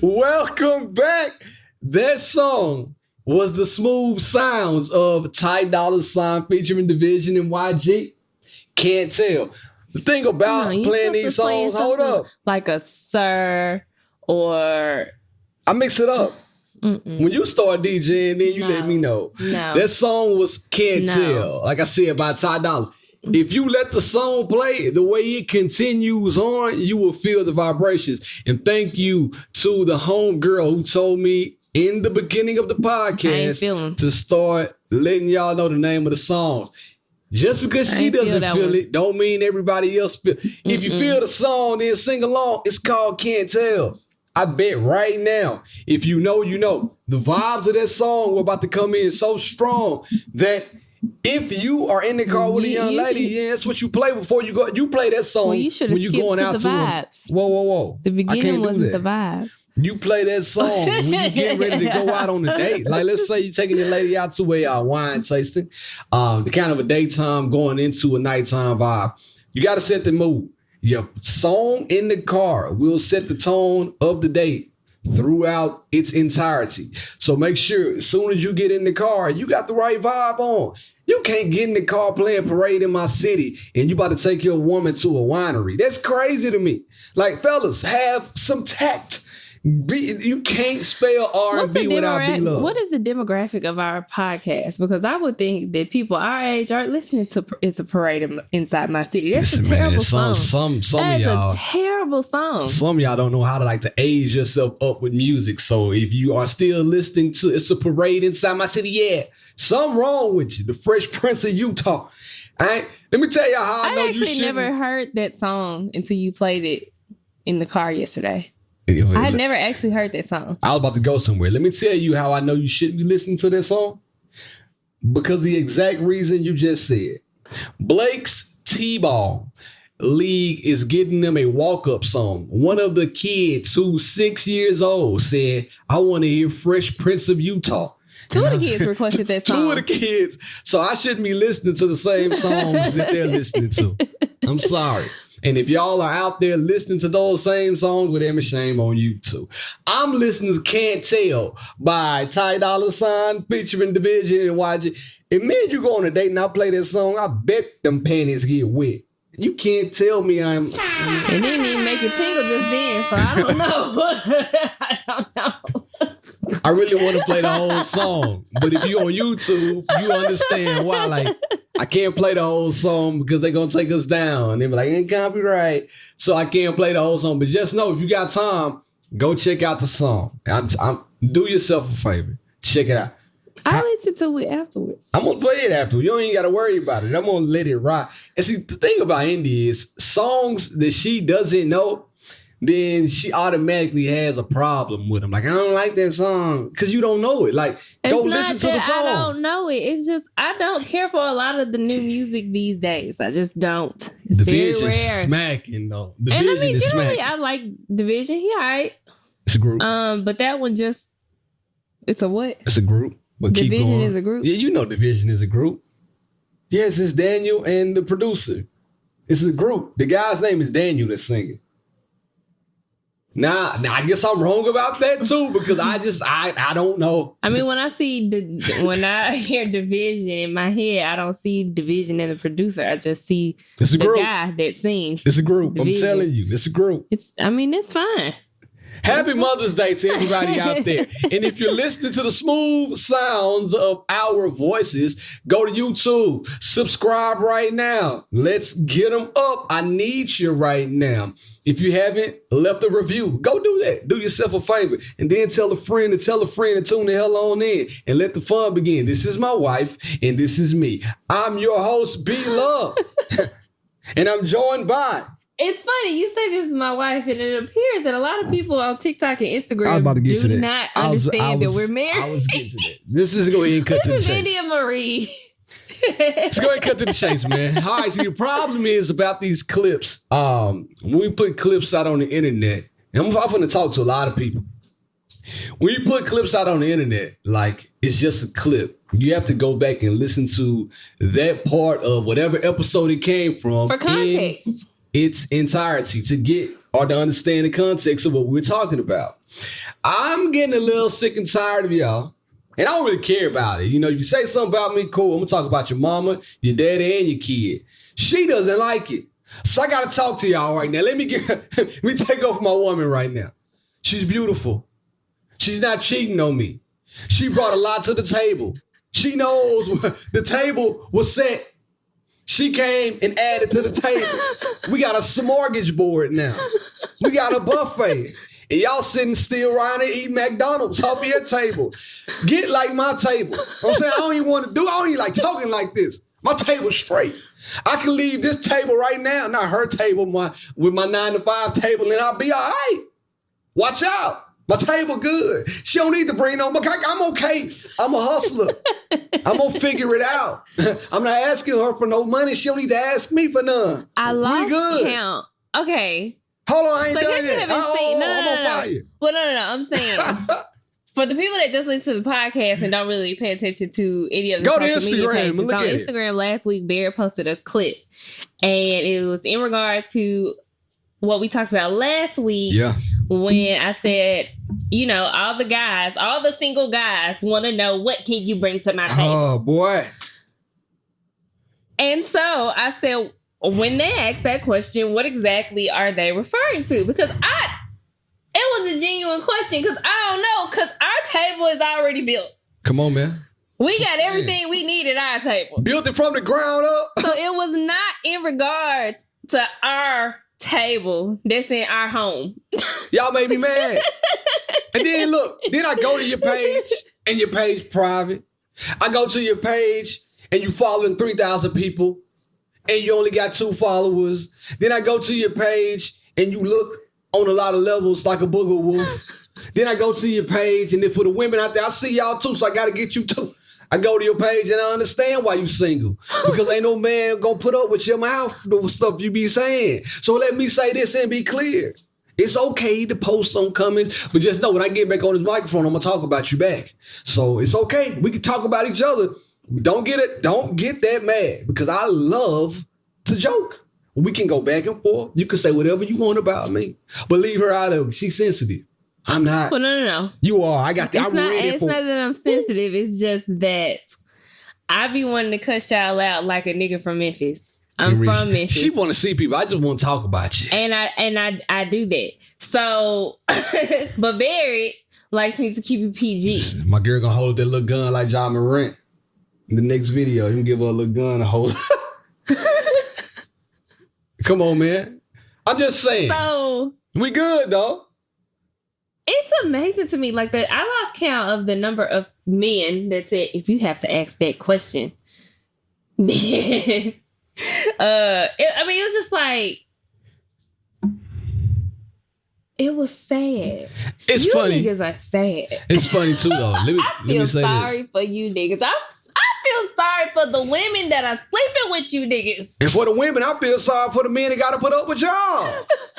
Welcome back. That song was the smooth sounds of Ty Dolla $ign featuring Division and YG. Can't tell. The thing about playing these songs, hold up. Like a Sir or... I mix it up. Mm-mm. When you start DJing, then you let me know. No. That song was Can't Tell. Like I said, by Ty Dolla. If you let the song play, the way it continues on, you will feel the vibrations. And thank you to the homegirl who told me in the beginning of the podcast to start letting y'all know the name of the songs. Just because she doesn't feel it, don't mean everybody else feel. If you feel the song, then sing along. It's called Can't Tell. I bet right now, if you know, you know. The vibes of that song were about to come in so strong that if you are in the car with a young lady, that's what you play before you go. You play that song when you going out to the vibes. Whoa. The beginning wasn't the vibe. You play that song when you get ready to go out on a date. Like, let's say you're taking your lady out to a wine tasting, the kind of a daytime going into a nighttime vibe. You got to set the mood. Your song in the car will set the tone of the date throughout its entirety. So make sure as soon as you get in the car, you got the right vibe on. You can't get in the car playing Parade in My City and you about to take your woman to a winery. That's crazy to me. Like, fellas, have some tact. You can't spell R&B without B-Love. What is the demographic of our podcast? Because I would think that people our age aren't listening to It's a Parade Inside My City. That's a terrible song. Some of y'all, a terrible song. Some of y'all don't know how to age yourself up with music. So if you are still listening to It's a Parade Inside My City, yeah, something wrong with you. The Fresh Prince of Utah. Let me tell y'all how I know you shouldn't. I actually never heard that song until you played it in the car yesterday. I had never actually heard that song. I was about to go somewhere. Let me tell you how I know you shouldn't be listening to that song. Because the exact reason you just said. Blake's T-Ball League is getting them a walk-up song. One of the kids who's 6 years old said, I want to hear Fresh Prince of Utah. Two of the kids requested that song. Two of the kids. So I shouldn't be listening to the same songs that they're listening to. I'm sorry. And if y'all are out there listening to those same songs, well, damn, shame on you too. I'm listening to Can't Tell by Ty Dolla $ign featuring Division and YG. If me and you go on a date and I play this song, I bet them panties get wet. You can't tell me I'm... It didn't even make it tingle just then, so I don't know. I don't know. I really want to play the whole song. But if you're on YouTube, you understand why. Like, I can't play the whole song because they're going to take us down. They'll be like, ain't copyright. So I can't play the whole song. But just know, if you got time, go check out the song. Do yourself a favor. Check it out. I'll listen to it afterwards. I'm going to play it afterwards. You ain't got to worry about it. I'm going to let it ride. And see, the thing about Indy is songs that she doesn't know, then she automatically has a problem with them. Like, I don't like that song because you don't know it. Like, go listen to the song. I don't know it. It's just, I don't care for a lot of the new music these days. I just don't. It's very rare. Smacking, though. Division and I mean, generally, smacking. I like Division. He all right. It's a group. But that one just, it's a what? It's a group. But Division is a group? Yeah, you know Division is a group. Yes, it's Daniel and the producer. It's a group. The guy's name is Daniel that's singing. Nah, I guess I'm wrong about that too because I don't know. I mean, when I hear Division in my head, I don't see Division and the producer. I just see the guy that sings. It's a group. Division. I'm telling you, it's a group. It's fine. Happy Mother's Day to everybody out there. And if you're listening to the smooth sounds of our voices, go to YouTube. Subscribe right now. Let's get them up. I need you right now. If you haven't left a review, go do that. Do yourself a favor. And then tell a friend to tell a friend to tune the hell on in and let the fun begin. This is my wife and this is me. I'm your host, B-Love. And I'm joined by... It's funny, you say this is my wife, and it appears that a lot of people on TikTok and Instagram do not understand that we're married. I was getting to that. This is going to cut to the chase. This is India Marie. Let's go ahead and cut to the chase, man. All right, so the problem is about these clips. When we put clips out on the internet, and I'm going to talk to a lot of people. When you put clips out on the internet, like, it's just a clip. You have to go back and listen to that part of whatever episode it came from. For context. Its entirety to get or to understand the context of what we're talking about. I'm getting a little sick and tired of y'all. And I don't really care about it. You know, you say something about me, cool. I'm going to talk about your mama, your daddy, and your kid. She doesn't like it. So I got to talk to y'all right now. Let me take over my woman right now. She's beautiful. She's not cheating on me. She brought a lot to the table. She knows the table was set. She came and added to the table. We got a smorgasbord now. We got a buffet. And y'all sitting still around there eating McDonald's off your table. Get like my table. I'm saying I don't even like talking like this. My table's straight. I can leave this table right now, not her table, with my 9-to-5 table, and I'll be all right. Watch out. My table good. She don't need to bring no more. I'm okay. I'm a hustler. I'm going to figure it out. I'm not asking her for no money. She don't need to ask me for none. I lost count. Okay. Hold on, I ain't done yet. I'm on fire. Well, no. I'm saying, for the people that just listen to the podcast and don't really pay attention to any of the social media pages, on Instagram last week, Barry posted a clip, and it was in regard to what we talked about last week. Yeah. When I said, you know, all the single guys want to know, what can you bring to my table? Oh, boy. And so I said, when they asked that question, what exactly are they referring to? Because it was a genuine question, because I don't know, because our table is already built. Come on, man. We got everything we need at our table. Built it from the ground up. So it was not in regards to our table that's in our home. Y'all made me mad. And then look, then I go to your page and your page private. I go to your page and you following 3,000 people and you only got 2 followers. Then I go to your page and you look on a lot of levels like a booger wolf. Then I go to your page, and then for the women out there, I see y'all too, so I got to get you too. I go to your page and I understand why you single, because ain't no man gonna put up with your mouth, the stuff you be saying. So let me say this and be clear. It's okay to post on coming, but just know when I get back on this microphone, I'm gonna talk about you back. So it's okay. We can talk about each other. Don't get that mad, because I love to joke. We can go back and forth. You can say whatever you want about me, but leave her out of it. She's sensitive. I'm not. Well, no. You are. I got that. It's not that I'm sensitive. It's just that I be wanting to cuss y'all out like a nigga from Memphis. I'm from Memphis. She want to see people. I just want to talk about you. And I do that. So, but Barry likes me to keep it PG. My girl gonna hold that little gun like John Morant in the next video. You can give her a little gun to hold. Come on, man. I'm just saying. So we good, though. It's amazing to me, like, that I lost count of the number of men that said, if you have to ask that question, then it was just like, it was sad. It's you funny. Niggas are sad. It's funny too, though. Let me say sorry for you niggas. I feel sorry for the women that are sleeping with you niggas. And for the women, I feel sorry for the men that got to put up with y'all.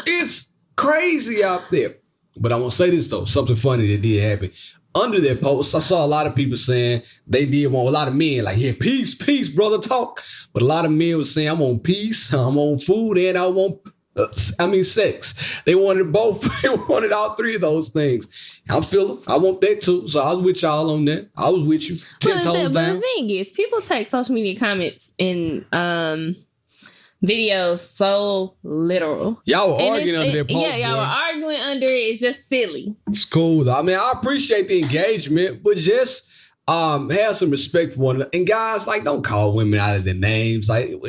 It's crazy out there. But I want to say this, though. Something funny that did happen. Under their posts, I saw a lot of people saying they did want a lot of men like, yeah, peace, brother, talk. But a lot of men was saying, I'm on peace, I'm on food, and I want, sex. They wanted both. They wanted all 3 of those things. I want that too. So I was with y'all on that. I was with you 10 toes down. But the thing is, people take social media comments in videos so literal. Y'all were arguing under their post. Yeah, y'all were arguing under it. It's just silly. It's cool. I mean, I appreciate the engagement, but just have some respect for one another. And guys, like, don't call women out of their names. Like,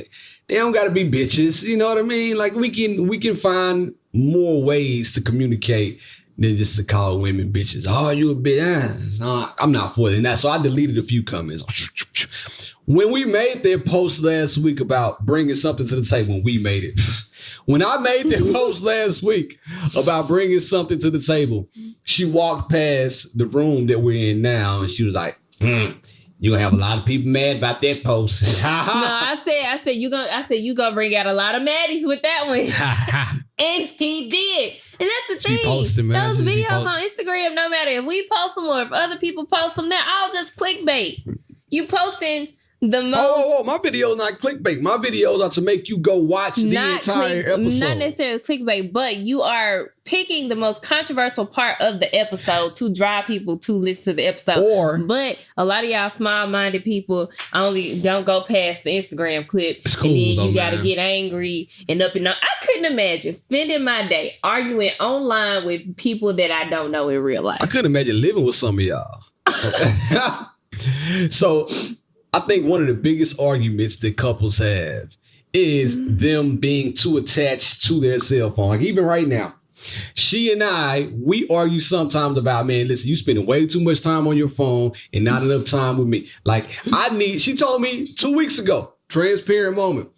they don't got to be bitches. You know what I mean? Like, we can find more ways to communicate than just to call women bitches. Oh, you a bitch? No, I'm not for it. And so I deleted a few comments. When we made that post last week about bringing something to the table, when I made that post last week about bringing something to the table, she walked past the room that we're in now, and she was like, you're gonna have a lot of people mad about that post. No, I said you gonna bring out a lot of maddies with that one. And he did. And that's the thing. Those videos on Instagram, no matter if we post them or if other people post them, they're all just clickbait. You posting the most. My videos not clickbait. My videos are to make you go watch the entire episode. Not necessarily clickbait, but you are picking the most controversial part of the episode to drive people to listen to the episode. But a lot of y'all small-minded people only don't go past the Instagram clip. It's cool, and then you got to get angry and up and down. I couldn't imagine spending my day arguing online with people that I don't know in real life. I couldn't imagine living with some of y'all. So I think one of the biggest arguments that couples have is them being too attached to their cell phone. Like even right now, she and we argue sometimes about, man, listen, you spending way too much time on your phone and not enough time with me. Like she told me 2 weeks ago, transparent moment,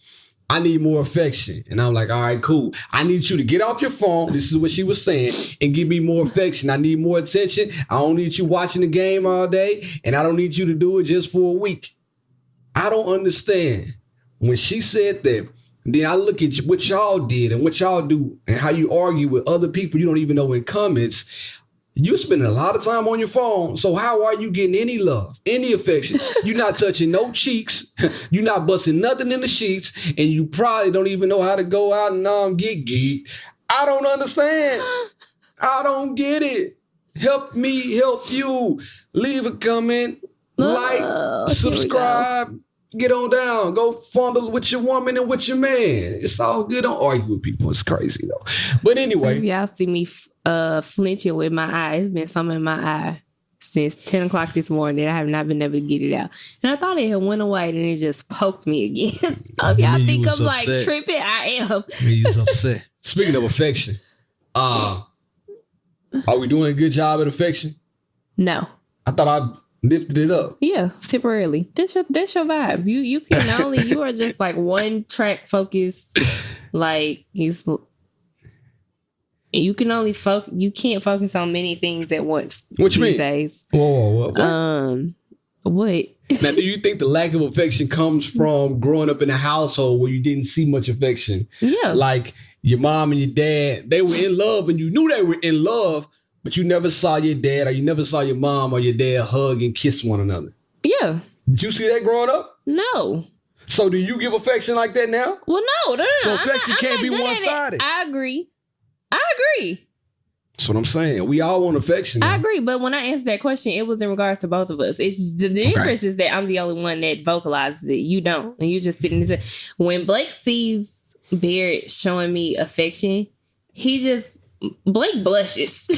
I need more affection. And I'm like, all right, cool. I need you to get off your phone. This is what she was saying. And give me more affection. I need more attention. I don't need you watching the game all day. And I don't need you to do it just for a week. I don't understand. When she said that, then I look at what y'all did and what y'all do and how you argue with other people you don't even know in comments. You spending a lot of time on your phone. So how are you getting any love, any affection? You're not touching no cheeks. You're not busting nothing in the sheets. And you probably don't even know how to go out and get geeked. I don't understand. I don't get it. Help me help you. Leave a comment, like, subscribe. Get on down. Go fondle with your woman and with your man. It's all good. Don't argue with people. It's crazy, though. But anyway. So y'all see me flinching with my eye. It's been something in my eye since 10 o'clock this morning. I have not been able to get it out. And I thought it had went away, and it just poked me again. So y'all think I'm like tripping? I am. You was upset. Speaking of affection, are we doing a good job at affection? No. I thought I lifted it up. Yeah, temporarily. That's your vibe. You can only you are just like one track focus. Like you can only focus. You can't focus on many things at once. What you mean? These days. Whoa, what? Now, do you think the lack of affection comes from growing up in a household where you didn't see much affection? Yeah. Like your mom and your dad, they were in love and you knew they were in love, but you never saw your dad or you never saw your mom or your dad hug and kiss one another. Yeah. Did you see that growing up? No. So do you give affection like that now? Well, no. So affection can't be one-sided. I agree. That's what I'm saying. We all want affection now. I agree. But when I answered that question, it was in regards to both of us. It's the difference is that I'm the only one that vocalizes it. You don't. And you just sitting there. When Blake sees Barrett showing me affection, Blake blushes.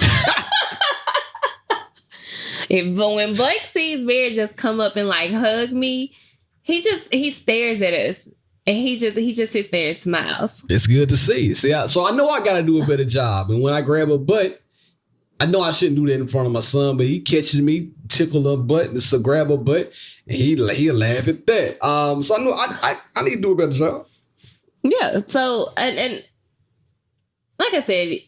But when Blake sees Barrett just come up and like hug me, he stares at us. And he just sits there and smiles. It's good to see. So I know I got to do a better job. And when I grab a butt, I know I shouldn't do that in front of my son, but he catches me, tickle a butt, and so grab a butt, and he'll laugh at that. So I know I need to do a better job. Yeah. So and like I said,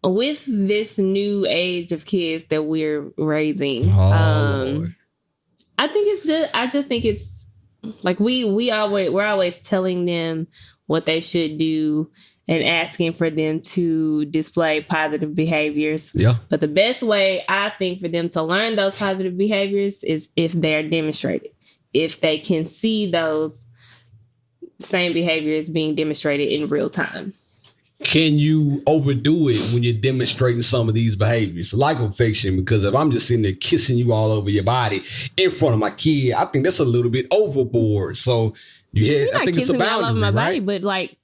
with this new age of kids that we're raising, Lord. I just think it's. Like we're always telling them what they should do and asking for them to display positive behaviors. Yeah. But the best way I think for them to learn those positive behaviors is if they're demonstrated. If they can see those same behaviors being demonstrated in real time. Can you overdo it when you're demonstrating some of these behaviors like affection? Because if I'm just sitting there kissing you all over your body in front of my kid, I think that's a little bit overboard. So I think it's a boundary, all over my body, but like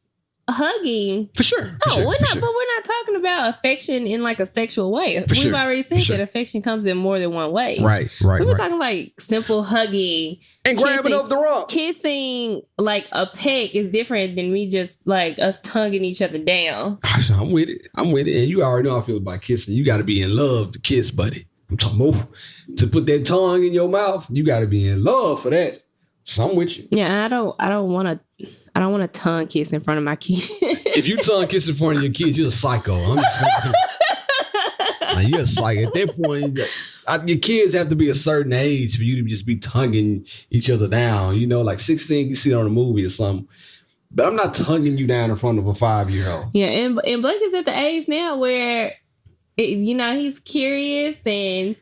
hugging for sure. No, we're not. But we're not talking about affection in like a sexual way. We've already said that affection comes in more than one way. Right. We were talking like simple hugging and grabbing up the rump. Kissing like a peck is different than me just like us tonguing each other down. I'm with it. And you already know how I feel about kissing. You got to be in love to kiss, buddy. I'm talking about to put that tongue in your mouth. You got to be in love for that. So I'm with you. Yeah, I don't want to tongue kiss in front of my kid. If you tongue kiss in front of your kids, you're a psycho. I'm just like, you're a psycho. At that point, your kids have to be a certain age for you to just be tonguing each other down. You know, like 16, you see it on a movie or something. But I'm not tonguing you down in front of a 5-year-old. Yeah, and Blake is at the age now where, he's curious and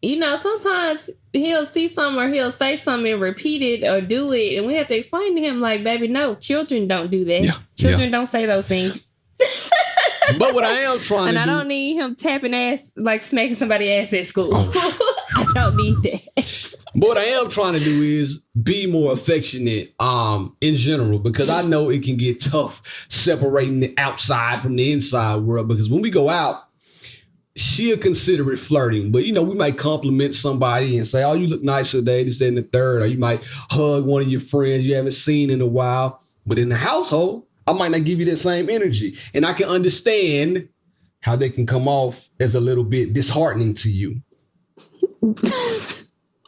you know, sometimes he'll see something or he'll say something and repeat it or do it. And we have to explain to him, like, baby, no, children don't do that. Yeah, children don't say those things. But what I am trying and to I don't need him tapping ass, like smacking somebody's ass at school. I don't need that. But what I am trying to do is be more affectionate in general, because I know it can get tough separating the outside from the inside world. Because when we go out, she'll consider it flirting. But, you know, we might compliment somebody and say, oh, you look nice today, this, that, and the third. Or you might hug one of your friends you haven't seen in a while. But in the household, I might not give you that same energy. And I can understand how they can come off as a little bit disheartening to you.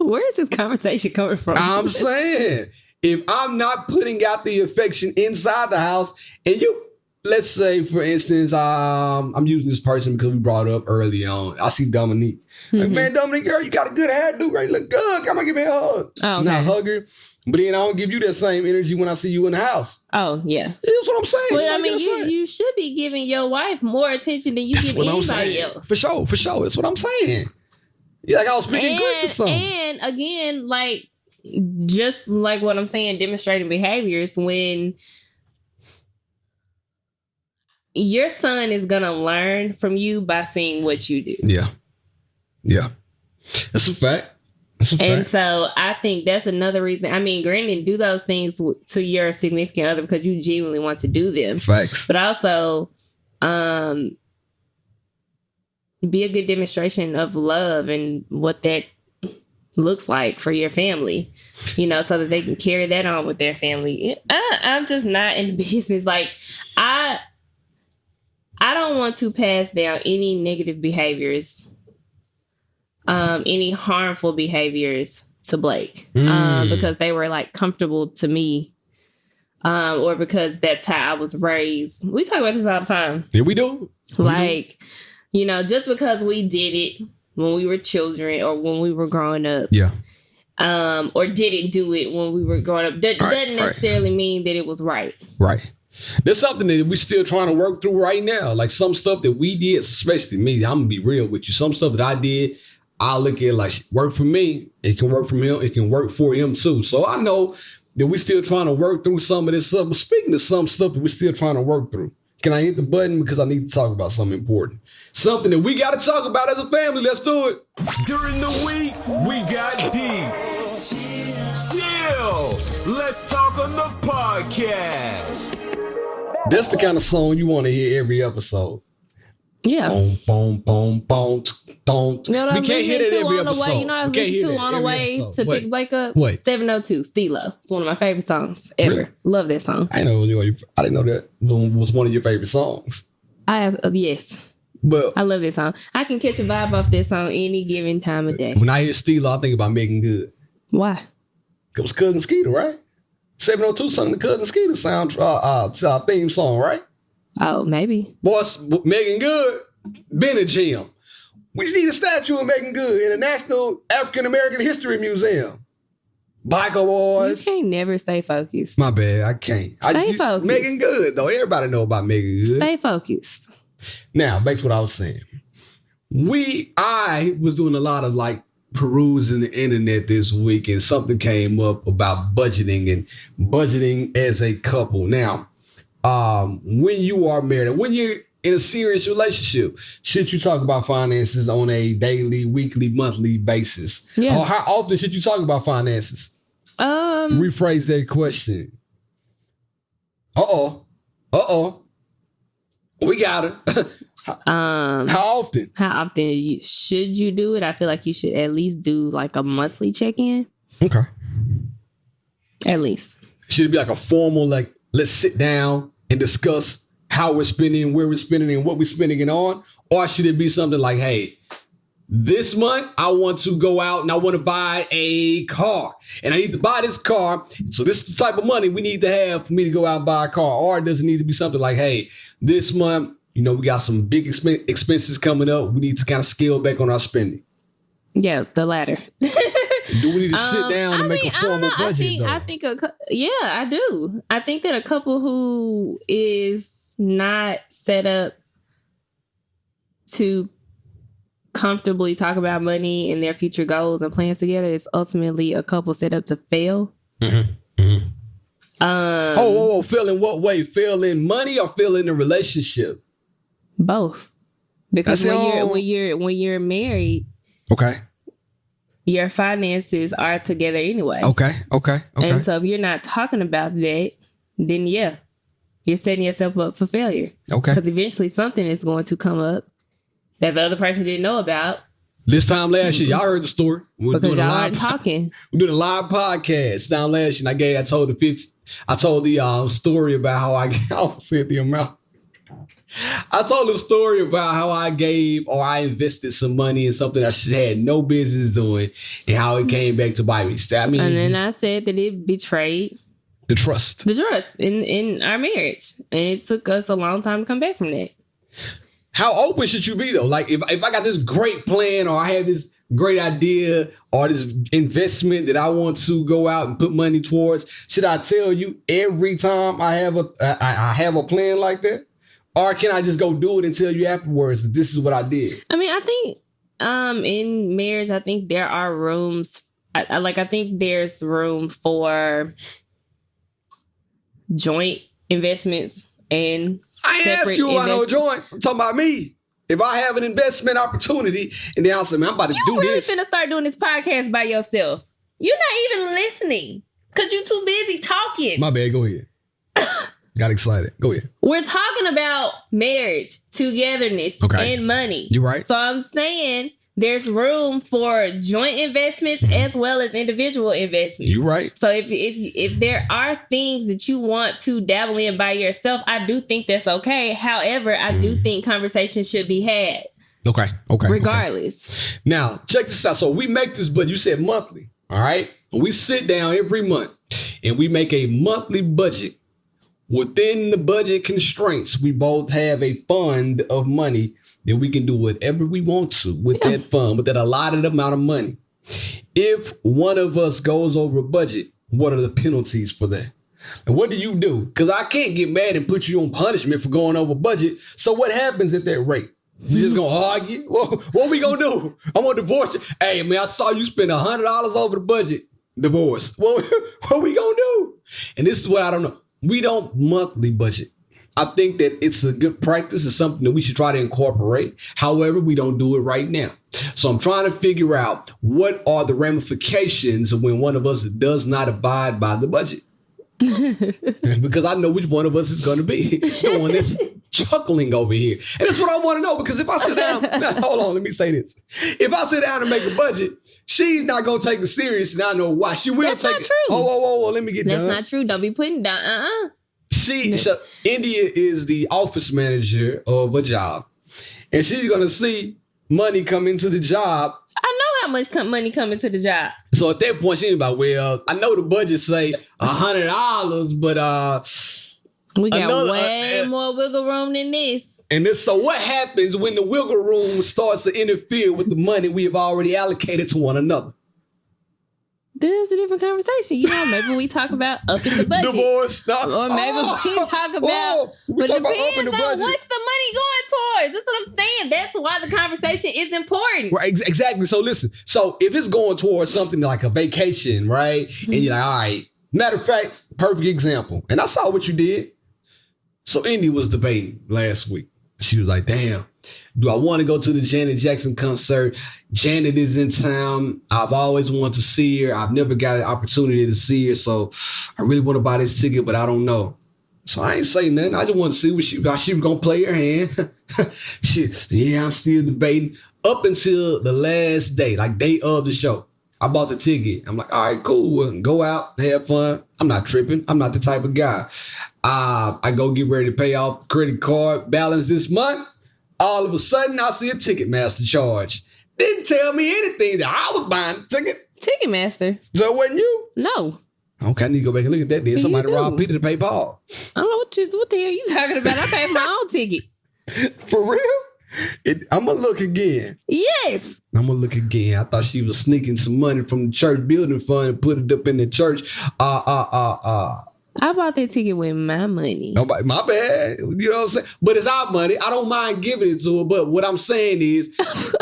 Where is this conversation coming from? I'm saying, if I'm not putting out the affection inside the house, and you, let's say, for instance, I'm using this person because we brought it up early on. I see Dominique. Like, man, Dominique, girl, you got a good hairdo, right? You look good. Come on, give me a hug. Oh, okay. Now hug her. But then I don't give you that same energy when I see you in the house. Oh, yeah. That's what I'm saying. Well, I mean, you should be giving your wife more attention than you give anybody else. For sure. That's what I'm saying. Yeah, like I was speaking good to something. And again, like, just like what I'm saying, demonstrating behaviors, when your son is going to learn from you by seeing what you do. Yeah. That's a fact. And so I think that's another reason. I mean, granted, do those things to your significant other because you genuinely want to do them. Facts. But also, be a good demonstration of love and what that looks like for your family, you know, so that they can carry that on with their family. I'm just not in the business. Like, I don't want to pass down any negative behaviors, any harmful behaviors to Blake, because they were like comfortable to me, or because that's how I was raised. We talk about this all the time. Yeah, we do. You know, just because we did it when we were children or when we were growing up, or didn't do it when we were growing up, doesn't necessarily mean that it was right. Right. There's something that we're still trying to work through right now. Like some stuff that we did, especially me, I'm gonna be real with you. Some stuff that I did, I look at like work for me. It can work for him. It can work for him too. So I know that we're still trying to work through some of this stuff. But speaking of some stuff that we're still trying to work through, can I hit the button? Because I need to talk about something important. Something that we got to talk about as a family. Let's do it. During the week, we got deep. Chill. Let's talk on the podcast. That's the kind of song you want to hear every episode. Yeah. Boom, boom, boom, boom, don't. You know what we can't hear that every episode. You know what I was listening to on the way to pick Blake up? What? 702, Stilo. It's one of my favorite songs ever. Really? Love that song. I didn't know that was one of your favorite songs. I have, yes. But I love this song. I can catch a vibe off this song any given time of day. When I hear Stilo, I think about Megan Good. Why? It was Cousin Skeeter, right? 702 sung the Cousin Skeeter sound theme song, right? Oh, maybe. Boss, Megan Good, been a gem. We need a statue of Megan Good in the National African American History Museum. Biker Boys. You can't never stay focused. My bad, I can't. Stay focused. Megan Good, though. Everybody know about Megan Good. Stay focused. Now, back to what I was saying. I was doing a lot of like perusing the internet this week, and something came up about budgeting and budgeting as a couple. Now, when you are married, when you're in a serious relationship, should you talk about finances on a daily, weekly, monthly basis? Yeah. Or how often should you talk about finances? Rephrase that question. We got it. How often? How often should you do it? I feel like you should at least do like a monthly check-in. Okay. At least. Should it be like a formal, like, let's sit down and discuss how we're spending, where we're spending, and what we're spending it on? Or should it be something like, hey, this month I want to go out and I want to buy a car, and I need to buy this car, so this is the type of money we need to have for me to go out and buy a car? Or does it need to be something like, hey, this month, you know, we got some big expenses coming up. We need to kind of scale back on our spending. Yeah, the latter. Do we need to sit down and make a formal budget? I think I do. I think that a couple who is not set up to comfortably talk about money and their future goals and plans together, it's ultimately a couple set up to fail. Fail in what way? Fail in money or fail in the relationship? Both. Because when you're married, okay, your finances are together anyway. Okay. And so if you're not talking about that, then yeah, you're setting yourself up for failure. Okay. Because eventually something is going to come up that the other person didn't know about. This time last year, y'all heard the story. Because y'all aren't talking. We're doing a live podcast down last year. And I told the story about how I said the amount. I told the story about how I gave or I invested some money in something I had no business doing and how it came back to bite me. And then I said that it betrayed the trust in our marriage. And it took us a long time to come back from that. How open should you be though? Like if I got this great plan or I have this great idea or this investment that I want to go out and put money towards, should I tell you every time I have a plan like that? Or can I just go do it and tell you afterwards that this is what I did? I mean, I think in marriage, I think there are rooms. I think there's room for joint investments and I ain't ask you about no joint. I'm talking about me. If I have an investment opportunity and then I'll say, man, I'm about to do this. You really finna start doing this podcast by yourself. You're not even listening because you're too busy talking. My bad. Go ahead. Got excited. Go ahead. We're talking about marriage, togetherness, and money. You're right. So I'm saying there's room for joint investments as well as individual investments. You're right. So if there are things that you want to dabble in by yourself, I do think that's okay. However, I do think conversations should be had. Okay. Regardless. Okay. Now, check this out. So we make this, but you said monthly. All right. We sit down every month and we make a monthly budget. Within the budget constraints, we both have a fund of money that we can do whatever we want to with that fund, with that allotted amount of money. If one of us goes over budget, what are the penalties for that? And what do you do? Because I can't get mad and put you on punishment for going over budget. So what happens at that rate? You just gonna argue? What we gonna do? I'm gonna divorce you. Hey man, I saw you spend $100 over the budget. Divorce. What we gonna do? And this is what I don't know. We don't monthly budget. I think that it's a good practice. It's something that we should try to incorporate. However, we don't do it right now. So I'm trying to figure out what are the ramifications of when one of us does not abide by the budget. Because I know which one of us is going to be the one that's chuckling over here. And that's what I want to know. Because if I sit down, hold on, let me say this. If I sit down and make a budget, she's not going to take it serious, and I know why. She will take it. That's not true. Oh, let me get done. That's not true. Don't be putting down. So India is the office manager of a job, and she's going to see money come into the job. I know how much money come into the job. So at that point, she's about, well, I know the budget say $100, but we got way more wiggle room than this. And so what happens when the wiggle room starts to interfere with the money we have already allocated to one another? There's a different conversation. Maybe we talk about upping the budget. Divorce. Or maybe we talk about, but it depends on what's the money going towards. That's what I'm saying. That's why the conversation is important. Right, exactly. So listen, so if it's going towards something like a vacation, right? And you're like, all right, matter of fact, perfect example. And I saw what you did. So Indy was debating last week. She was like, damn, do I want to go to the Janet Jackson concert? Janet is in town. I've always wanted to see her. I've never got an opportunity to see her. So I really want to buy this ticket, but I don't know. So I ain't saying nothing. I just want to see how she was going to play her hand. I'm still debating. Up until the last day, like day of the show, I bought the ticket. I'm like, all right, cool. Well, go out, have fun. I'm not tripping. I'm not the type of guy. I go get ready to pay off the credit card balance this month. All of a sudden, I see a Ticketmaster charge. Didn't tell me anything that I was buying the ticket. Ticketmaster. So it wasn't you? No. Okay, I need to go back and look at that then. Somebody robbed Peter to pay Paul. I don't know what the hell you talking about. I paid my own ticket. For real? I'm going to look again. Yes. I'm going to look again. I thought she was sneaking some money from the church building fund and put it up in the church. I bought that ticket with my money. Nobody, my bad. You know what I'm saying? But it's our money. I don't mind giving it to her. But what I'm saying is,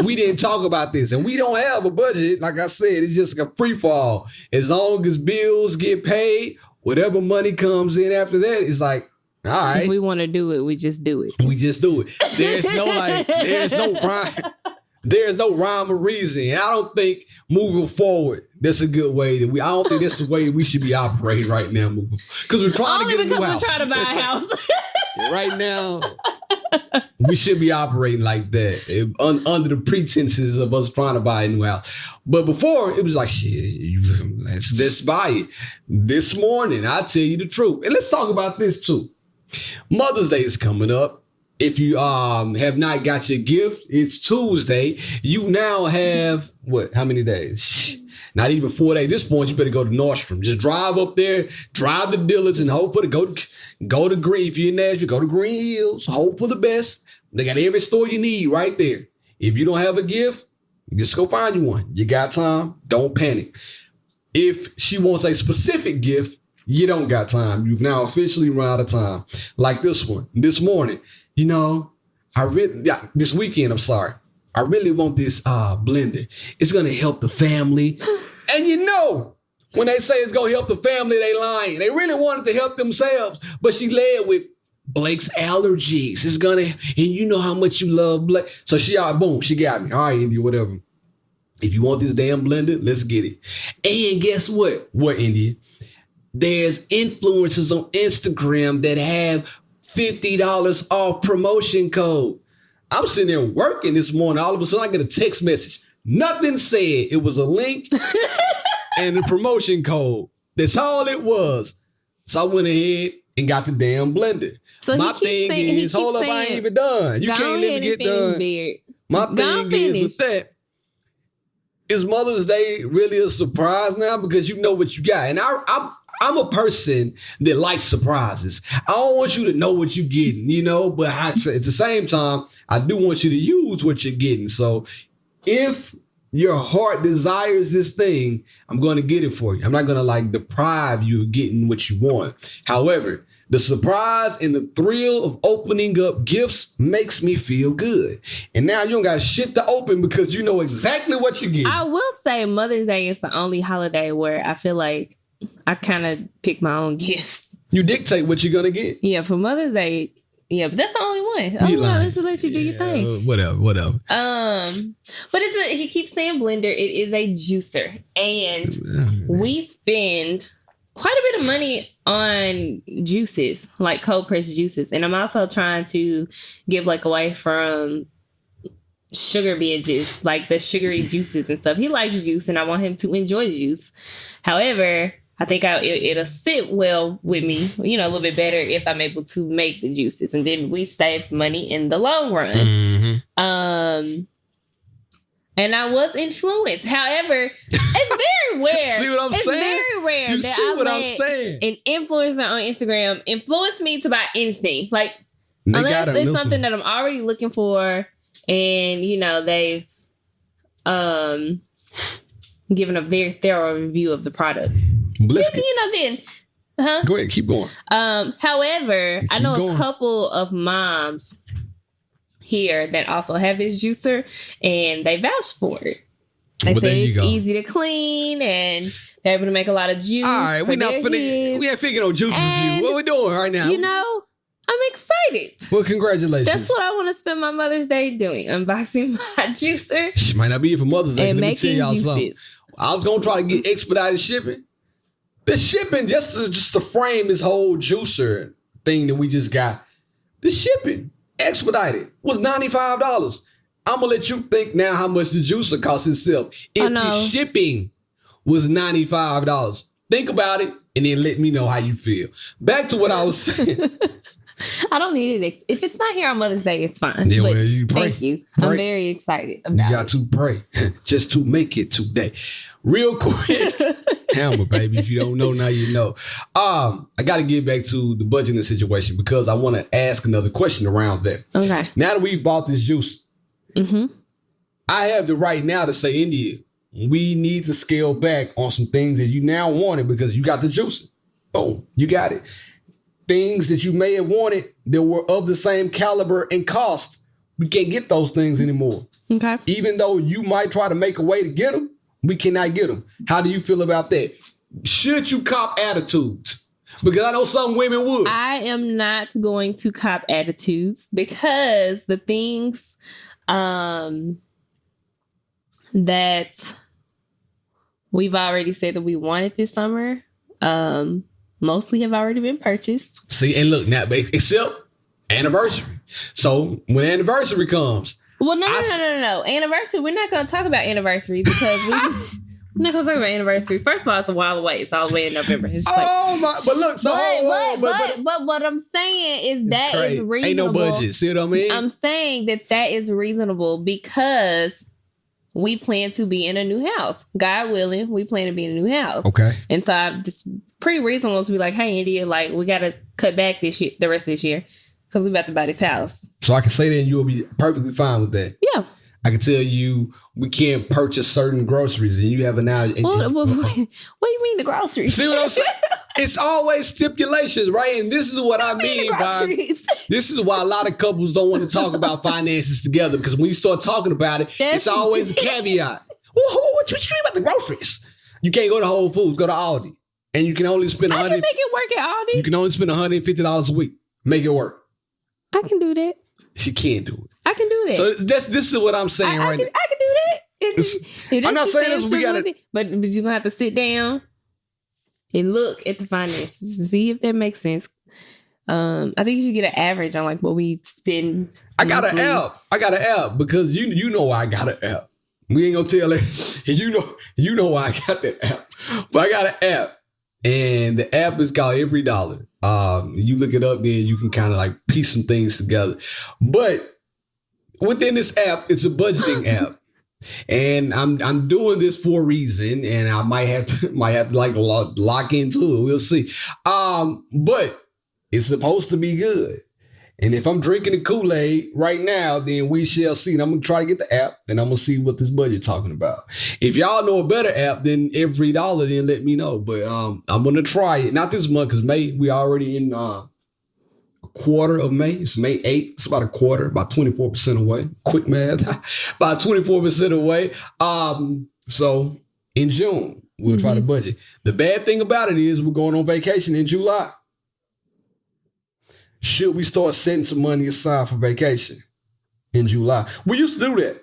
we didn't talk about this, and we don't have a budget. Like I said, it's just a free fall. As long as bills get paid, whatever money comes in after that, it's like, all right. If we want to do it, we just do it. We just do it. There's no rhyme or reason. And I don't think moving forward, that's a good way I don't think that's the way we should be operating right now. Because we're trying Only to get a new because house. we're trying to buy a house. Right now, we should be operating like that under the pretenses of us trying to buy a new house. But before, it was like, shit, let's buy it. This morning, I'll tell you the truth. And let's talk about this too. Mother's Day is coming up. If you have not got your gift, it's Tuesday. You now have, how many days? Not even 4 days. At this point, you better go to Nordstrom. Just drive up there, drive to Dillard's, and hope for the go to Green. If you're in Nashville, go to Green Hills. Hope for the best. They got every store you need right there. If you don't have a gift, just go find you one. You got time. Don't panic. If she wants a specific gift, you don't got time. You've now officially run out of time. Like this one. This morning, this weekend, I'm sorry. I really want this blender. It's going to help the family. And when they say it's going to help the family, they lying. They really wanted to help themselves. But she led with Blake's allergies. It's going to, and you know how much you love Blake. So she got me. All right, India, whatever. If you want this damn blender, let's get it. And guess what? What, India? There's influencers on Instagram that have $50 off promotion code. I'm sitting there working this morning. All of a sudden, I get a text message. Nothing said. It was a link and a promotion code. That's all it was. So I went ahead and got the damn blender. So my thing is, hold up, I ain't even done. You can't let me get done. My thing is with that. Is Mother's Day really a surprise now? Because you know what you got. And I'm a person that likes surprises. I don't want you to know what you're getting, but at the same time, I do want you to use what you're getting. So if your heart desires this thing, I'm going to get it for you. I'm not going to deprive you of getting what you want. However, the surprise and the thrill of opening up gifts makes me feel good. And now you don't got shit to open because you know exactly what you're getting. I will say Mother's Day is the only holiday where I feel like I kind of pick my own gifts. You dictate what you're going to get. Yeah, for Mother's Day. Yeah, but that's the only one. Oh, no, let's just let you do your thing. Whatever. But he keeps saying blender. It is a juicer. And we spend quite a bit of money on juices, like cold pressed juices. And I'm also trying to give away from sugar being juice, like the sugary juices and stuff. He likes juice and I want him to enjoy juice. However, I think it'll sit well with me, a little bit better if I'm able to make the juices. And then we save money in the long run. Mm-hmm. And I was influenced. However, it's very rare. See what I'm saying? It's very rare you that see I what let I'm saying? an influencer on Instagram influence me to buy anything. Unless it's something that I'm already looking for and, they've given a very thorough review of the product. Then. Huh? Go ahead, keep going. However, I know a couple of moms here that also have this juicer and they vouch for it. They say it's easy to clean and they're able to make a lot of juice. All right, we ain't figuring on juice review. What we doing right now? I'm excited. Well, congratulations. That's what I want to spend my Mother's Day doing. Unboxing my juicer. She might not be here for Mother's Day. And Let me tell y'all juices. Something. I was going to try to get expedited shipping. The shipping, just to frame this whole juicer thing that we just got, the shipping expedited was $95. I'm going to let you think now how much the juicer costs itself. If the shipping was $95, think about it and then let me know how you feel. Back to what I was saying. I don't need it. If it's not here on Mother's Day, it's fine. Yeah, well, you pray. Thank you. Pray. I'm very excited about it. You got to pray just to make it today. Real quick, Hammer, baby. If you don't know, now you know. I got to get back to the budgeting situation because I want to ask another question around that. Okay. Now that we've bought this juice, I have the right now to say, India, we need to scale back on some things that you now wanted because you got the juice. Boom, you got it. Things that you may have wanted that were of the same caliber and cost, we can't get those things anymore. Okay. Even though you might try to make a way to get them, we cannot get them. How do you feel about that? Should you cop attitudes? Because I know some women would. I am not going to cop attitudes because the things that we've already said that we wanted this summer mostly have already been purchased. See, and look, now, except anniversary. So when anniversary comes. Well, no. Anniversary, we're not going to talk about anniversary because we're not going to talk about anniversary. First of all, it's a while away. It's all the way in November. It's but look, so but what I'm saying is that is reasonable. Ain't no budget. See what I mean? I'm saying that is reasonable because we plan to be in a new house. God willing, we plan to be in a new house. Okay. And so I'm just pretty reasonable to be like, hey, India, like we got to cut back this year, the rest of this year, because we about to buy this house. So I can say that and you'll be perfectly fine with that. Yeah. I can tell you we can't purchase certain groceries and you have an hour. What do you mean the groceries? See what I'm saying? It's always stipulations, right? And this is what I mean by this is why a lot of couples don't want to talk about finances together, because when you start talking about it, it's always a caveat. What you mean about the groceries? You can't go to Whole Foods, go to Aldi, and you can only spend I can make it work at Aldi. You can only spend $150 a week. Make it work. I can do that. She can't do it. I can do that. So this is what I'm saying now. I can do that. I'm not saying this. We got to, but you're gonna have to sit down and look at the finances to see if that makes sense. I think you should get an average on like what we spend. I got an app because you know I got an app. We ain't gonna tell it. You know why I got that app. But I got an app, and the app is called Every Dollar. You look it up, then you can kind of like piece some things together. But within this app, it's a budgeting app. And I'm doing this for a reason, and I might have to like lock into it. We'll see. But it's supposed to be good. And if I'm drinking the Kool-Aid right now, then we shall see. And I'm gonna try to get the app, and I'm gonna see what this budget's talking about. If y'all know a better app than Every Dollar, then let me know. But I'm gonna try it. Not this month, because May, we already in a quarter of May. It's May 8th. It's about a quarter, about 24% away. Quick math. About 24% away. So in June, we'll try to budget. The bad thing about it is we're going on vacation in July. Should we start setting some money aside for vacation in July? We used to do that.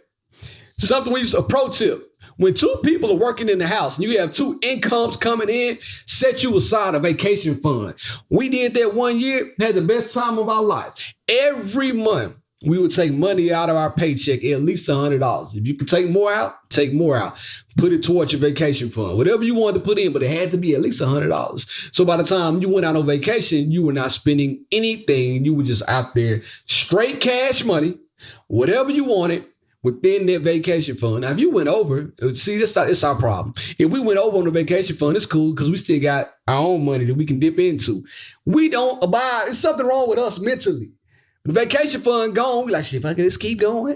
Something we used to, a pro tip. When two people are working in the house and you have two incomes coming in, set you aside a vacation fund. We did that one year, had the best time of our life. Every month, we would take money out of our paycheck, at least $100. If you could take more out, take more out. Put it towards your vacation fund. Whatever you wanted to put in, but it had to be at least $100. So by the time you went out on vacation, you were not spending anything. You were just out there, straight cash money, whatever you wanted, within that vacation fund. Now, if you went over, see, it's our problem. If we went over on the vacation fund, it's cool because we still got our own money that we can dip into. We don't abide. There's something wrong with us mentally. The vacation fund gone. We like, shit, fuck it, let's keep going.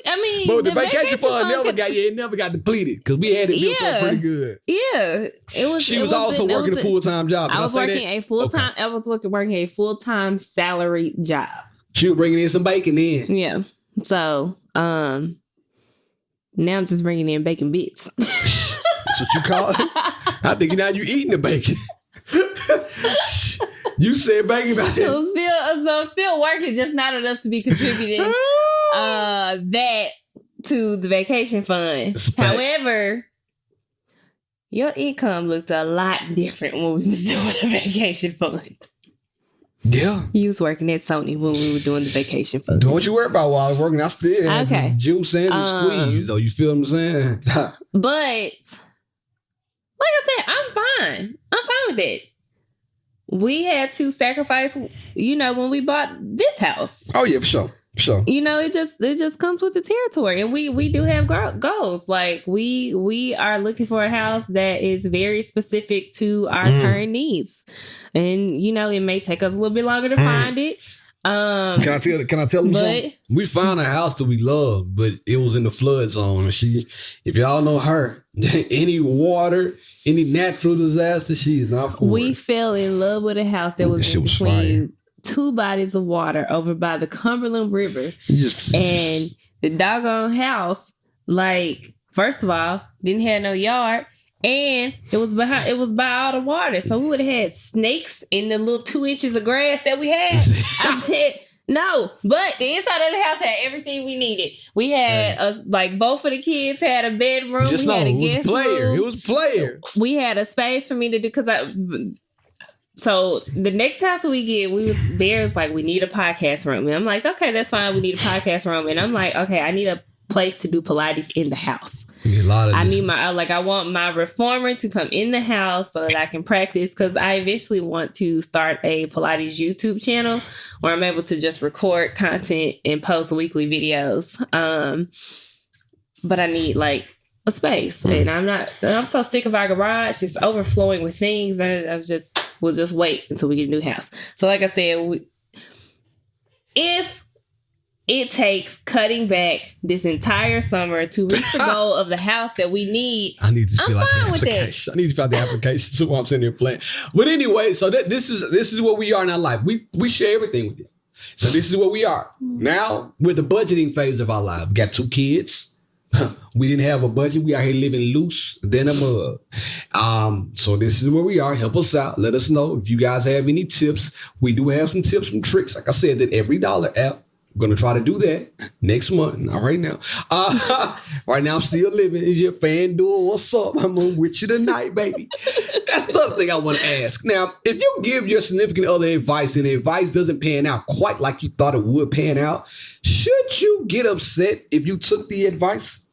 I mean, but the vacation fund never got depleted because we had it built up pretty good. Yeah, She was also working a full-time job. I was working a full-time. Okay. I was working a full-time salaried job. She was bringing in some bacon in. Yeah. So, now I'm just bringing in bacon bits. That's what you call it? I think now you eating the bacon. You said bacon about it. So still working, just not enough to be contributing that to the vacation fund. However, your income looked a lot different when we was doing the vacation fund. Yeah. You was working at Sony when we were doing the vacation fund. Don't you worry about while I was working. I still had the juice and the squeeze, though. You feel what I'm saying? But, like I said, I'm fine. I'm fine with that. We had to sacrifice, when we bought this house. Oh, yeah, for sure. Sure. It just comes with the territory, and we do have goals. Like we are looking for a house that is very specific to our current needs, and it may take us a little bit longer to find it. Can I tell them something? We found a house that we love, but it was in the flood zone. And if y'all know her, any water, any natural disaster, she is not for it. We fell in love with a house that was in between two bodies of water over by the Cumberland River. And the doggone house, like, first of all, didn't have no yard. And it was by all the water. So we would have had snakes in the little 2 inches of grass that we had. I said, no. But the inside of the house had everything we needed. We had both of the kids had a bedroom. Just we had a guest room. It was player. We had a space for me to do so the next house we get, Bear's like, we need a podcast room. And I'm like, okay, that's fine. We need a podcast room. And I'm like, okay, I need a place to do Pilates in the house. I want my reformer to come in the house so that I can practice, because I eventually want to start a Pilates YouTube channel where I'm able to just record content and post weekly videos. But I need like a space, and I'm so sick of our garage just overflowing with things, and we'll just wait until we get a new house. So like I said, if it takes cutting back this entire summer to reach the goal of the house that we need, I'm fine with that. I need to fill out the application. So I'm sitting here playing. But anyway, so this is where we are in our life. We share everything with you. So this is where we are. Now we're the budgeting phase of our life. We got 2 kids. We didn't have a budget. We out here living loose than a mug. So this is where we are. Help us out. Let us know if you guys have any tips. We do have some tips, some tricks. Like I said, that Every Dollar app. I'm going to try to do that next month. Not right now. Right now, I'm still living. Is your FanDuel? What's up? I'm with you tonight, baby. That's another thing I want to ask. Now, if you give your significant other advice and the advice doesn't pan out quite like you thought it would pan out, should you get upset if you took the advice?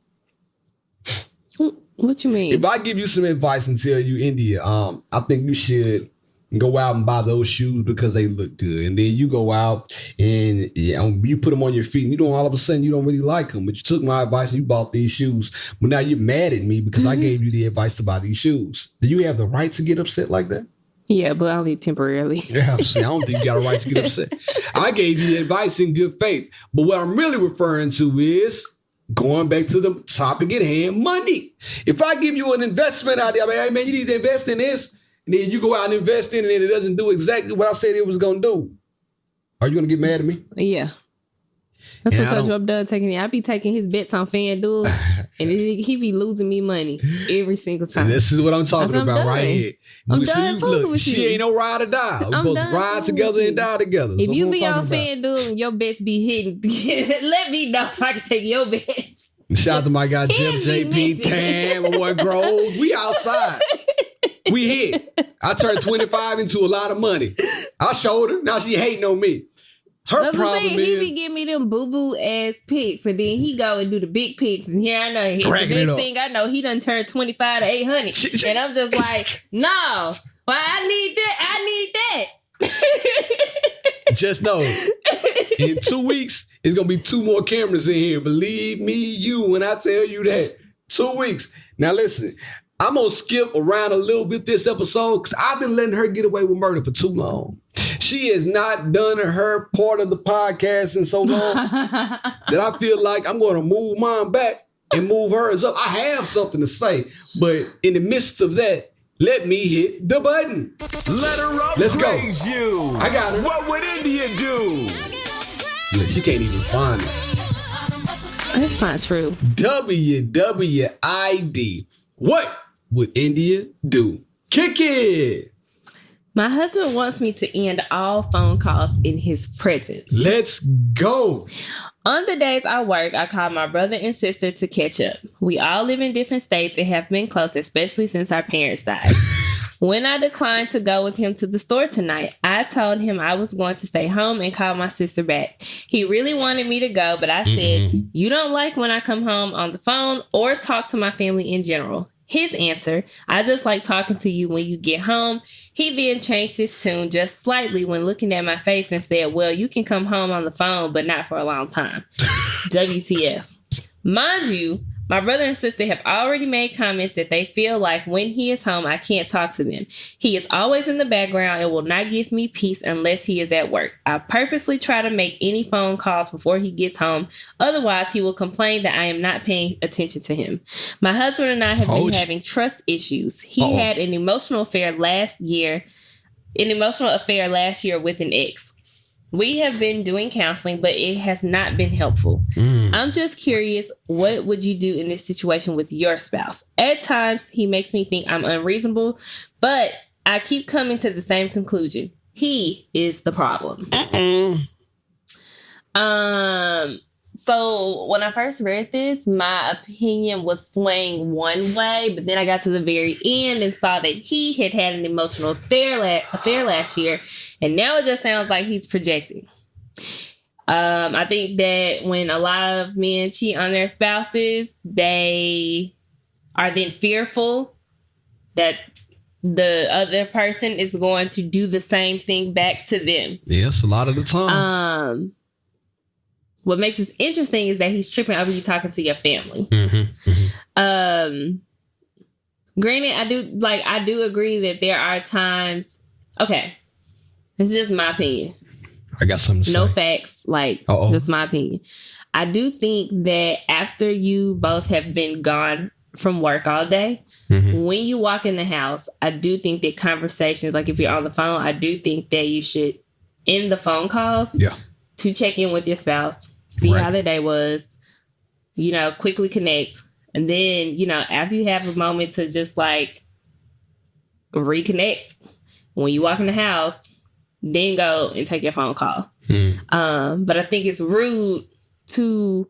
What you mean? If I give you some advice and tell you, India, I think you should go out and buy those shoes because they look good. And then you go out and you put them on your feet and all of a sudden you don't really like them, but you took my advice and you bought these shoes. But now you're mad at me because I gave you the advice to buy these shoes. Do you have the right to get upset like that? Yeah, but only temporarily. Yeah, I don't think you got a right to get upset. I gave you the advice in good faith. But what I'm really referring to is going back to the topic at hand, money. If I give you an investment idea, hey man, you need to invest in this, and then you go out and invest in it and it doesn't do exactly what I said it was going to do, are you going to get mad at me? Yeah. That's what I told you I'm done taking it. I be taking his bets on FanDuel and he be losing me money every single time. And this is what I'm talking about right here. I'm done fooling with you. She ain't no ride or die. We're supposed to ride together and die together. If you be on FanDuel and your bets be hitting, let me know so I can take your bets. Shout out to my guy Jeff JP, Tam, and what Grove. We outside. We hit. I turned 25 into a lot of money. I showed her. Now she hating on me. Her problem is he be giving me them boo-boo ass picks, and then he go and do the big picks, and here I know the big thing I know he done turned 25 to 800, and I'm just like, no, well, I need that. Just know, in 2 weeks, it's gonna be 2 more cameras in here. Believe me, when I tell you that. 2 weeks. Now listen, I'm gonna skip around a little bit this episode because I've been letting her get away with murder for too long. She has not done her part of the podcast in so long that I feel like I'm going to move mine back and move hers up. I have something to say, but in the midst of that, let me hit the button. Let her upgrade. Let's go. You. I got her. What would India do? Look, she can't even find it. That's not true. WWID. What would India do? Kick it. My husband wants me to end all phone calls in his presence. Let's go. On the days I work, I call my brother and sister to catch up. We all live in different states and have been close, especially since our parents died. When I declined to go with him to the store tonight, I told him I was going to stay home and call my sister back. He really wanted me to go, but I said, you don't like when I come home on the phone or talk to my family in general. His answer, I just like talking to you when you get home. He then changed his tune just slightly when looking at my face and said, well, you can come home on the phone, but not for a long time. WTF. Mind you, My brother and sister have already made comments that they feel like when he is home, I can't talk to them. He is always in the background and will not give me peace unless he is at work. I purposely try to make any phone calls before he gets home. Otherwise, he will complain that I am not paying attention to him. My husband and I have been having trust issues. He had an emotional affair last year with an ex. We have been doing counseling, but it has not been helpful. I'm just curious, what would you do in this situation with your spouse? At times, he makes me think I'm unreasonable, but I keep coming to the same conclusion. He is the problem. So when I first read this, my opinion was swaying one way, but then I got to the very end and saw that he had an emotional affair last year, and now it just sounds like he's projecting. I think that when a lot of men cheat on their spouses, they are then fearful that the other person is going to do the same thing back to them. Yes, a lot of the time. What makes this interesting is that he's tripping over you talking to your family. Granted, I do agree that there are times. Okay, this is just my opinion. I got something to say. No facts, just my opinion. I do think that after you both have been gone from work all day, when you walk in the house, I do think that conversations, like if you're on the phone, I do think that you should end the phone calls to check in with your spouse. See how their day was, quickly connect. And then, after you have a moment to just reconnect, when you walk in the house, then go and take your phone call. But I think it's rude to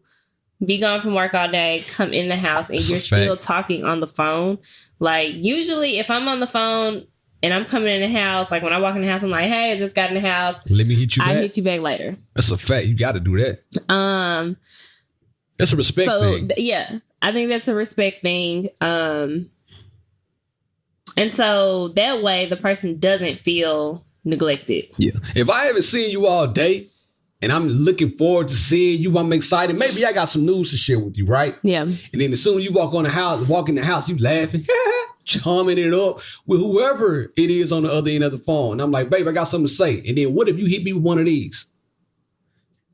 be gone from work all day, come in the house, and you're still talking on the phone. Like, usually if I'm on the phone and I'm coming in the house, like when I walk in the house, I'm like, hey, I just got in the house. Let me hit you back. I'll hit you back later. That's a fact. You got to do that. That's a respect thing. Yeah, I think that's a respect thing. And so that way the person doesn't feel neglected. Yeah. If I haven't seen you all day and I'm looking forward to seeing you, I'm excited. Maybe I got some news to share with you, right? Yeah. And then as soon as you walk in the house, you laughing. Chumming it up with whoever it is on the other end of the phone. And I'm like, babe, I got something to say. And then what if you hit me with one of these?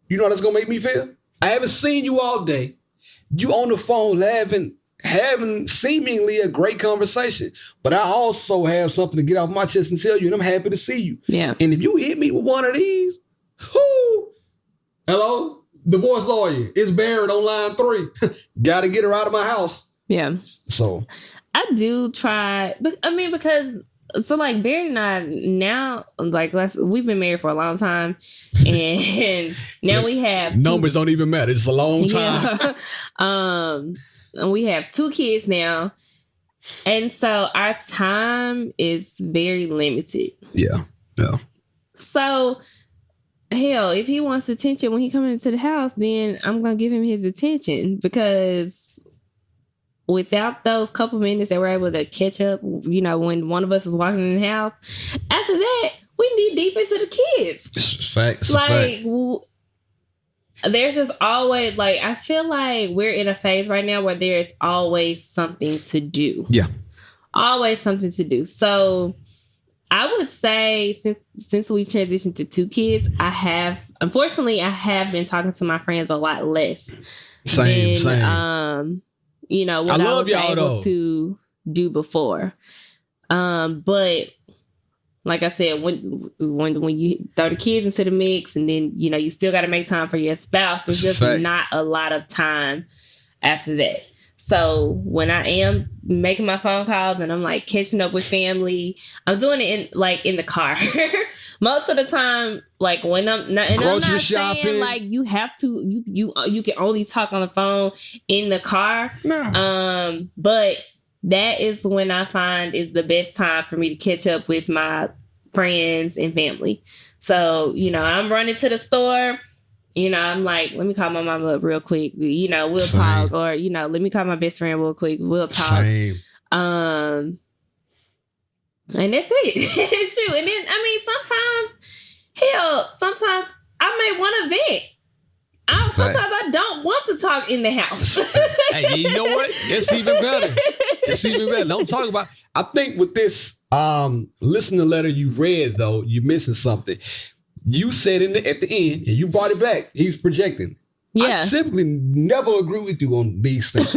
You know how that's going to make me feel? I haven't seen you all day. You on the phone laughing, having seemingly a great conversation. But I also have something to get off my chest and tell you, and I'm happy to see you. Yeah. And if you hit me with one of these, hello, divorce lawyer, it's Barrett on line 3. Got to get her out of my house. Yeah. So I do try, but because Barrett and I now, we've been married for a long time, and now we have numbers don't even matter. It's a long time. Yeah. And we have 2 kids now, and so our time is very limited. Yeah. So, hell, if he wants attention when he comes into the house, then I'm gonna give him his attention, because without those couple minutes that we're able to catch up, when one of us is walking in the house, after that, we need deep into the kids. It's fact. There's just always, I feel like we're in a phase right now where there's always something to do. Yeah. Always something to do. So I would say since we've transitioned to 2 kids, unfortunately, I have been talking to my friends a lot less. Same. What I was able to do before. But like I said, when you throw the kids into the mix, and then, you still got to make time for your spouse, there's just not a lot of time after that. So when I am making my phone calls and I'm catching up with family, I'm doing it in the car. Most of the time, when I'm not, and grocery I'm not shopping. Saying you have to, you can only talk on the phone in the car. No. But that is when I find is the best time for me to catch up with my friends and family. So, I'm running to the store. I'm like, let me call my mama up real quick. We'll talk. Or, let me call my best friend real quick. We'll talk. Same. And that's it. Shoot. And then, sometimes I may want to vent. Sometimes I don't want to talk in the house. Hey, you know what? It's even better. It's even better. Don't talk about. I think with this listener letter you read, though, you're missing something. You said at the end, and you brought it back. He's projecting. Yeah. I simply never agree with you on these things.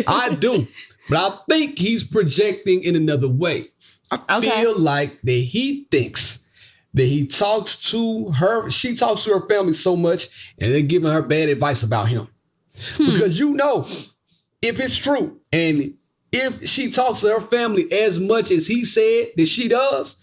I do, but I think he's projecting in another way. I feel like that he thinks that he talks to her, she talks to her family so much, and they're giving her bad advice about him. Because you know, if it's true, and if she talks to her family as much as he said that she does,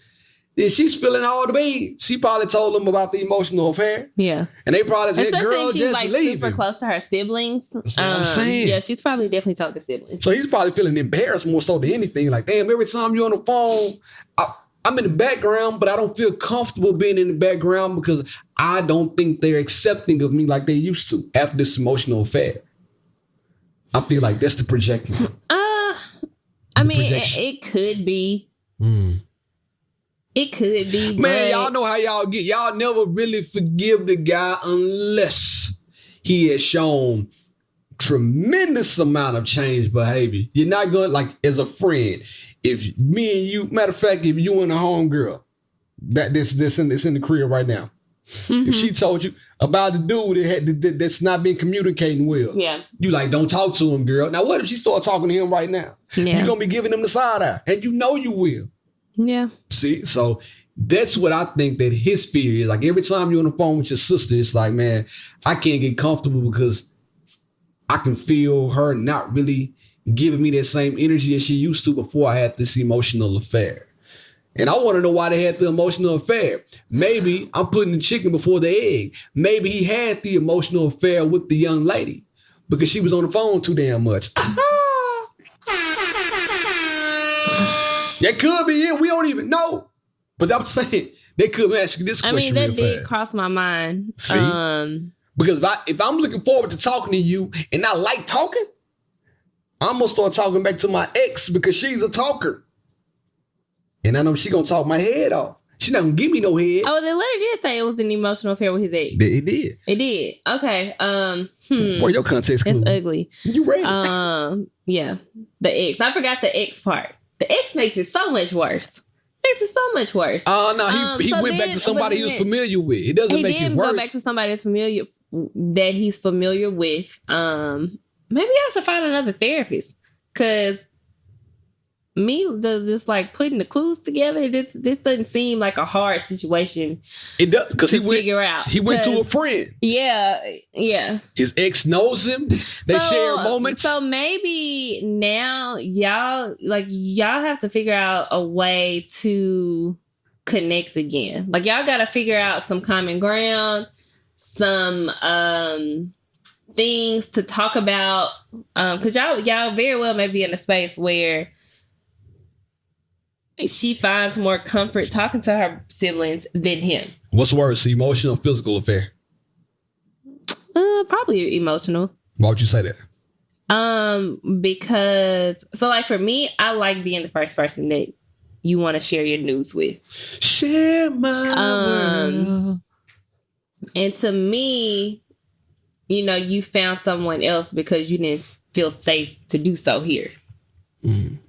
then she's feeling all the pain. She probably told them about the emotional affair. Yeah. And they probably said, especially girl, if she's just like leave super him. close to her siblings. That's what I'm saying. Yeah, she's probably definitely told the siblings. So he's probably feeling embarrassed more so than anything. Like, damn, every time you're on the phone, I'm in the background, but I don't feel comfortable being in the background because I don't think they're accepting of me like they used to after this emotional affair. I feel like that's the projecting. I mean, it could be. It could be. Man, y'all know how y'all get. Y'all never really forgive the guy unless he has shown tremendous amount of change behavior. You're not going, like, as a friend, if me and you, matter of fact, if you and a homegirl, this in the crib right now, if she told you about the dude that's not been communicating well, you like, don't talk to him, girl. Now, what if she start talking to him right now? Yeah. You're going to be giving him the side eye, and you know you will. Yeah. See, so that's what I think that his fear is. Like, every time you're on the phone with your sister, it's like, man, I can't get comfortable because I can feel her not really giving me that same energy as she used to before I had this emotional affair. And I want to know why they had the emotional affair. Maybe I'm putting the chicken before the egg. Maybe he had the emotional affair with the young lady because she was on the phone too damn much. That could be it. We don't even know. But I'm saying they could ask you this question. I mean, that did cross my mind. See? Because if I'm looking forward to talking to you and I like talking, I'm going to start talking back to my ex because she's a talker. And I know she's going to talk my head off. She's not going to give me no head. Oh, the letter did say it was an emotional affair with his ex. It did. It did. Okay. Where your context It's ugly. You read it. Yeah. The ex. I forgot the ex part. The ex makes it so much worse. Makes it so much worse. Oh, no. He went back to somebody he was familiar with. It doesn't make it worse. He did go back to somebody that he's familiar with. Maybe I should find another therapist. Because just like putting the clues together, this doesn't seem like a hard situation. It does, because figure out. He went to a friend. Yeah. His ex knows him. They share moments. So maybe now y'all have to figure out a way to connect again. Like, y'all got to figure out some common ground, some things to talk about. Because y'all very well may be in a space where she finds more comfort talking to her siblings than him. What's worse, emotional or physical affair? Probably emotional. Why would you say that? Because, so like for me, I like being the first person that you want to share your news with. Share my world. And to me, you found someone else because you didn't feel safe to do so here.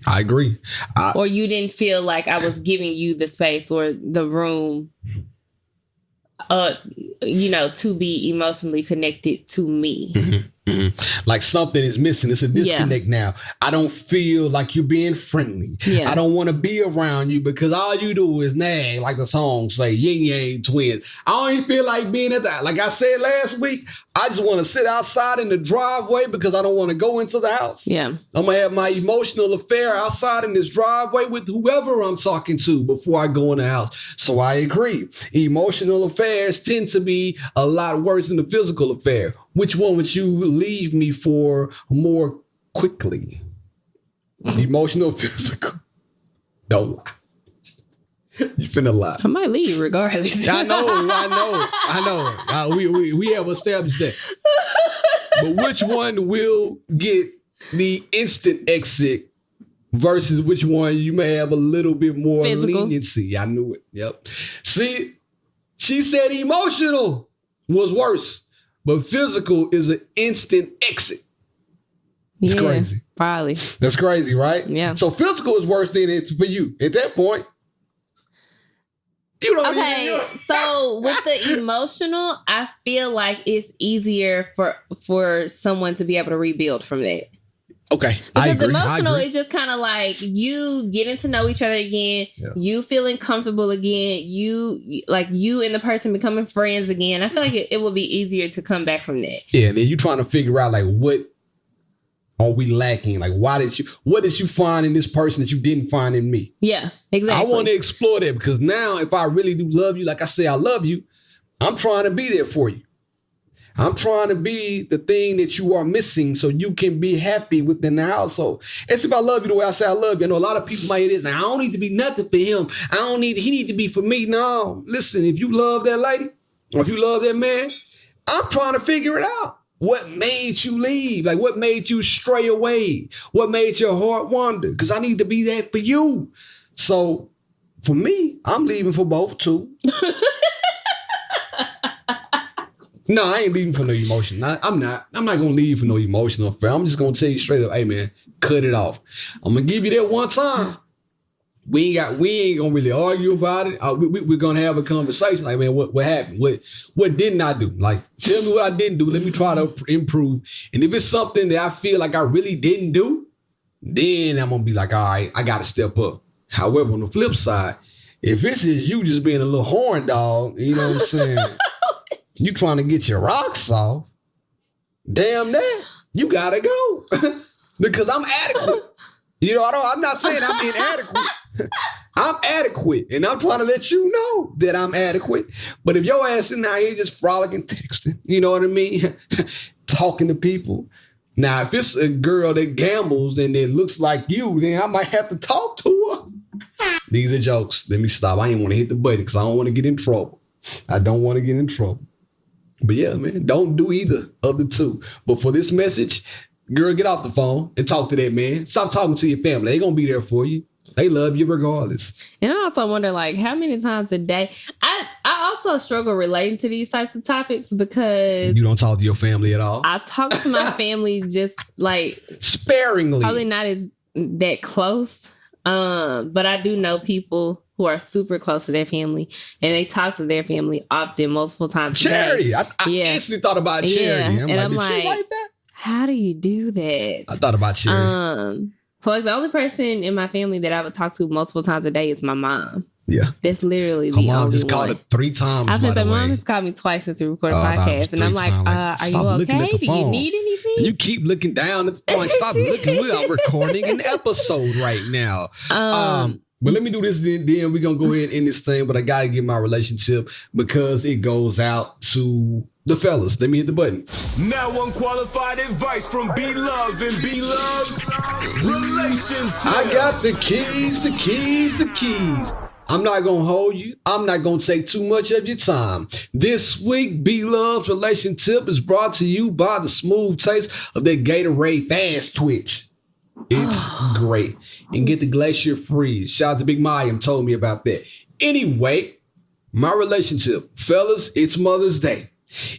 I agree. Or you didn't feel like I was giving you the space or the room, to be emotionally connected to me. Like something is missing. It's a disconnect now. I don't feel like you're being friendly. I don't want to be around you because all you do is nag, like the song say, yin yang twins. I don't even feel like being at that. Like I said last week, I just want to sit outside in the driveway because I don't want to go into the house. Yeah. I'm going to have my emotional affair outside in this driveway with whoever I'm talking to before I go in the house. So I agree. Emotional affairs tend to be a lot worse than the physical affair. Which one would you leave me for more quickly? Emotional, physical? Don't lie. You finna lie. I might leave regardless. I know. We have established that. But which one will get the instant exit versus which one you may have a little bit more physical leniency? I knew it. Yep. See, she said emotional was worse. but physical is an instant exit. It's crazy. Probably. That's crazy, right? Yeah. So physical is worse than it's for you. At that point, you don't So with the emotional, I feel like it's easier for someone to be able to rebuild from that. Okay. Because emotional is just kind of like you getting to know each other again, you feeling comfortable again, you and the person becoming friends again. I feel like it will be easier to come back from that. Yeah, and then you trying to figure out like what are we lacking? Like what did you find in this person that you didn't find in me? Yeah, exactly. I want to explore that because now if I really do love you, like I say I love you, I'm trying to be there for you. I'm trying to be the thing that you are missing so you can be happy within the household. It's if I love you the way I say I love you. I know a lot of people might hear this. Now, I don't need to be nothing for him. He need to be for me. No, listen, if you love that lady or if you love that man, I'm trying to figure it out. What made you leave? Like what made you stray away? What made your heart wander? Because I need to be that for you. So for me, I'm leaving for both too. No, I ain't leaving for no emotion. I'm not going to leave for no emotional affair. I'm just going to tell you straight up, hey, man, cut it off. I'm going to give you that one time. We ain't going to really argue about it. We're going to have a conversation. Like, man, what happened? What didn't I do? Like, tell me what I didn't do. Let me try to improve. And if it's something that I feel like I really didn't do, then I'm going to be like, all right, I got to step up. However, on the flip side, if this is you just being a little horn dog, you know what I'm saying? You trying to get your rocks off, damn that, you gotta go. Because I'm adequate. You know, I'm not saying I'm inadequate. I'm adequate. And I'm trying to let you know that I'm adequate. But if your ass is out here just frolicking, texting, you know what I mean? Talking to people. Now, if it's a girl that gambles and it looks like you, then I might have to talk to her. These are jokes. Let me stop. I ain't want to hit the button because I don't want to get in trouble. I don't want to get in trouble. But yeah, man, don't do either of the two. But for this message, girl, get off the phone and talk to that man. Stop talking to your family. They gonna be there for you. They love you regardless. And I also wonder, like, how many times a day? I also struggle relating to these types of topics because you don't talk to your family at all. I talk to my family just like sparingly. Probably not as that close. But I do know people who are super close to their family and they talk to their family often, multiple times. Charity. I instantly thought about Charity. Yeah. I'm like, how do you do that? I thought about Charity. So like the only person in my family that I would talk to multiple times a day is my mom. Yeah. That's literally the only one. My mom just called it 3 times. I've been saying, mom has called me twice since we recorded a podcast. And I'm like, are you okay? Do you need anything? And you keep looking down at the phone. Stop looking. We are recording an episode right now. But let me do this, then we're going to go ahead and end this thing. But I got to get my relationship because it goes out to the fellas. Let me hit the button. Now unqualified advice from B-Love and B-Love's relationship. I got the keys. I'm not going to hold you. I'm not going to take too much of your time. This week, B-Love's relation tip is brought to you by the smooth taste of that Gatorade Fast Twitch. It's great. And get the Glacier Freeze. Shout out to Big Mayim told me about that. Anyway, my relationship. Fellas, it's Mother's Day.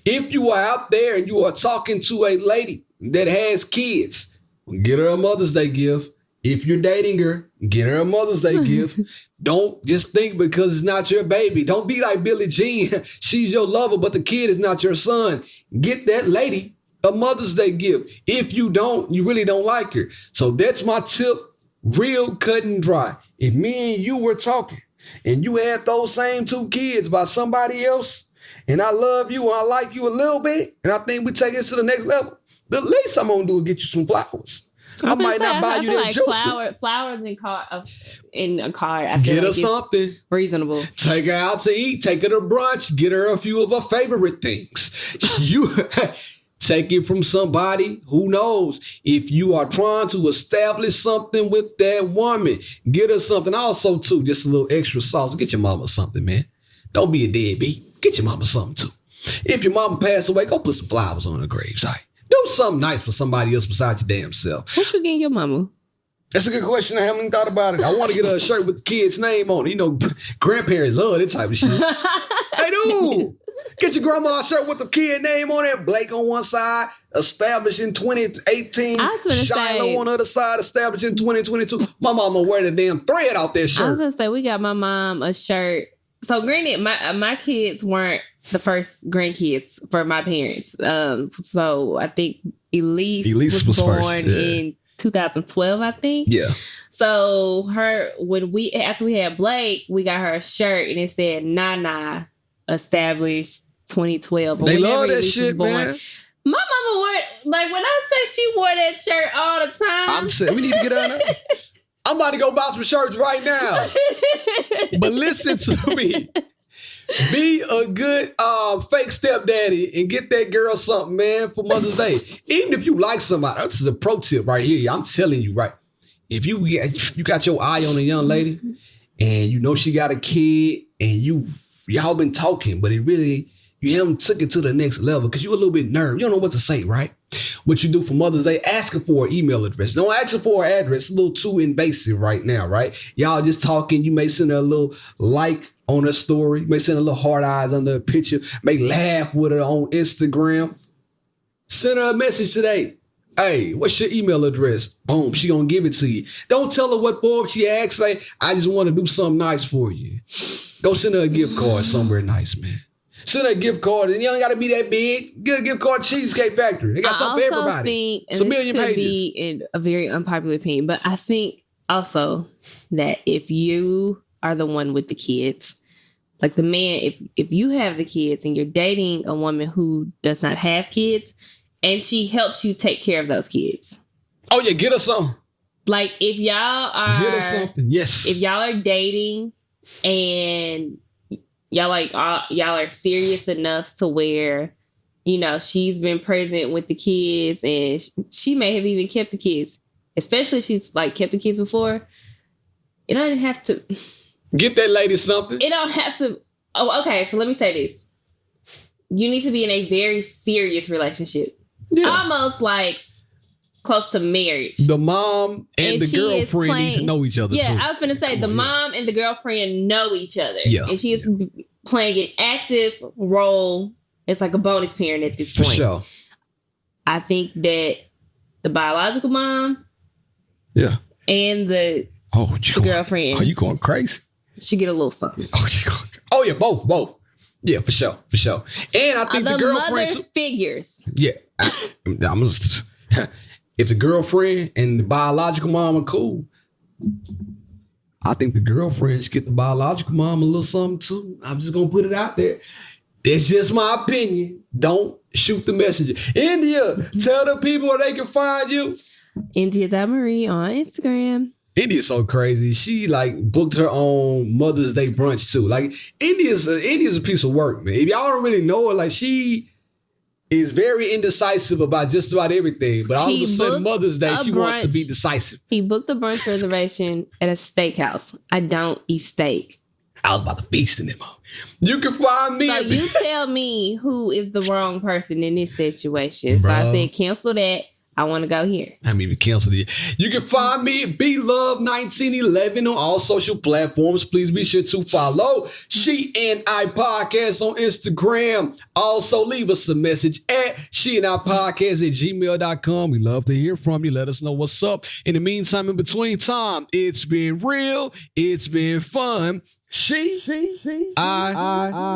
If you are out there and you are talking to a lady that has kids, get her a Mother's Day gift. If you're dating her, get her a Mother's Day gift. Don't just think because it's not your baby. Don't be like Billie Jean. She's your lover, but the kid is not your son. Get that lady a Mother's Day gift. If you don't, you really don't like her. So that's my tip. Real cut and dry. If me and you were talking and you had those same 2 kids by somebody else, and I love you and I like you a little bit, and I think we take it to the next level, the least I'm going to do is get you some flowers. I might not buy you that juice. Flowers in a card. I feel get her like something reasonable. Take her out to eat. Take her to brunch. Get her a few of her favorite things. You take it from somebody who knows. If you are trying to establish something with that woman, get her something. Also, too, just a little extra sauce. Get your mama something, man. Don't be a deadbeat. Get your mama something, too. If your mama passed away, go put some flowers on her gravesite. Do something nice for somebody else besides your damn self. What you getting your mama? That's a good question. I haven't even thought about it. I want to get her a shirt with the kid's name on it. You know, grandparents love that type of shit. They do. Get your grandma a shirt with the kid name on it. Blake on one side, established in 2018. Shiloh on the other side, established in 2022. My mama wear the damn thread out that shirt. I was gonna say, we got my mom a shirt. So granted, my kids weren't the first grandkids for my parents. So I think Elise was born first, in 2012, I think. Yeah. So after we had Blake, we got her a shirt and it said Nana established 2012. They love that shit, man. My mama wore, like when I say she wore that shirt all the time. I'm saying we need to get out of there. I'm about to go buy some shirts right now. But listen to me. Be a good fake stepdaddy and get that girl something, man, for Mother's Day. Even if you like somebody, this is a pro tip right here. I'm telling you, right? If you got your eye on a young lady and you know she got a kid and y'all been talking, but you haven't took it to the next level because you're a little bit nervous. You don't know what to say, right? What you do for Mother's Day, ask her for an email address. Don't ask her for an address. It's a little too invasive right now, right? Y'all just talking. You may send her a little like on her story. You may send her a little heart eyes under a picture. May laugh with her on Instagram. Send her a message today. Hey, what's your email address? Boom, she gonna give it to you. Don't tell her what for. If she asks, like, I just want to do something nice for you. Go send her a gift card somewhere nice, man. Send her a gift card, and you don't got to be that big. Get a gift card to Cheesecake Factory. They got something for everybody. It's a million pages. Be in a very unpopular opinion, but I think also that if you are the one with the kids, like the man, if you have the kids and you're dating a woman who does not have kids, and she helps you take care of those kids. Oh yeah, get her something. Like if y'all are, get her something. Yes. If y'all are dating and y'all are serious enough to where, you know, she's been present with the kids and she may have even kept the kids, especially if she's like kept the kids before. It don't have to get that lady something. It don't have to. Oh, okay. So let me say this. You need to be in a very serious relationship. Yeah. Almost like close to marriage. The mom and the girlfriend need to know each other. Yeah, too. I was going to say the mom and the girlfriend know each other. Yeah. And she is playing an active role. It's like a bonus parent at this point. For sure. I think that the biological mom, yeah, and the girlfriend. Are you going crazy? She get a little something. Oh yeah, both. Yeah, for sure. And I think the girlfriend mother figures. Yeah, if the girlfriend and the biological mom are cool, I think the girlfriend should get the biological mom a little something too. I'm just gonna put it out there. It's just my opinion. Don't shoot the messenger. India, tell the people where they can find you. India.Marie on Instagram. India's so crazy. She like booked her own Mother's Day brunch too. Like India's a piece of work, man. If y'all don't really know her, like she is very indecisive about just about everything. But all of a sudden, Mother's Day, she wants to be decisive. He booked a brunch reservation at a steakhouse. I don't eat steak. I was about to feast in them. You can find me. So you tell me who is the wrong person in this situation. Bro. So I said, cancel that. I want to go here. I mean, we canceled it. You can find me at BLove1911 on all social platforms. Please be sure to follow She and I Podcast on Instagram. Also, leave us a message at sheandipodcast@gmail.com. We love to hear from you. Let us know what's up. In the meantime, in between time, it's been real. It's been fun. I out.